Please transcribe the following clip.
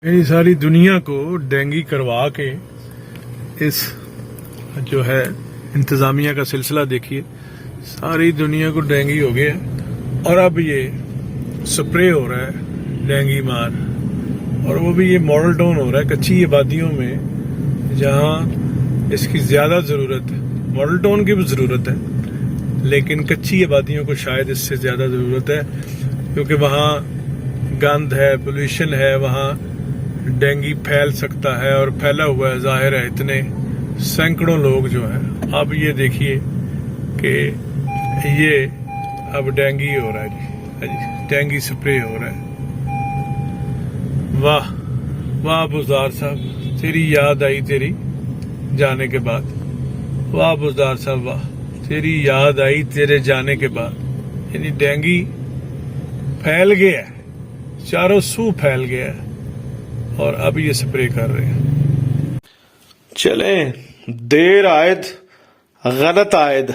यानी सारी दुनिया को डेंगी करवा के इस जो है इंतजामिया का सिलसिला देखिए, सारी दुनिया को डेंगी हो गया और अब ये स्प्रे हो रहा है डेंगी मार, और वो भी ये मॉडल टाउन हो रहा है कच्ची आबादियों में जहां इसकी ज्यादा जरूरत है। मॉडल टाउन की भी जरूरत है लेकिन कच्ची आबादियों को शायद इससे ज्यादा जरूरत है, क्योंकि वहां गंद है, पोल्यूशन है, वहां डेंगी फैल सकता है और फैला हुआ है, जाहिर है इतने सैकड़ों लोग जो हैं। अब ये देखिए कि ये अब डेंगी हो रहा है जी, डेंगी स्प्रे हो रहा है। वाह वाह बुज़दार साहब, तेरी याद आई तेरी जाने के बाद। वाह बुज़दार साहब वाह, तेरी याद आई तेरे जाने के बाद। यानी डेंगी फैल गया है, चारों सू फैल गया है और अब ये स्प्रे कर रहे हैं। चलें, देर आयद गलत आयद।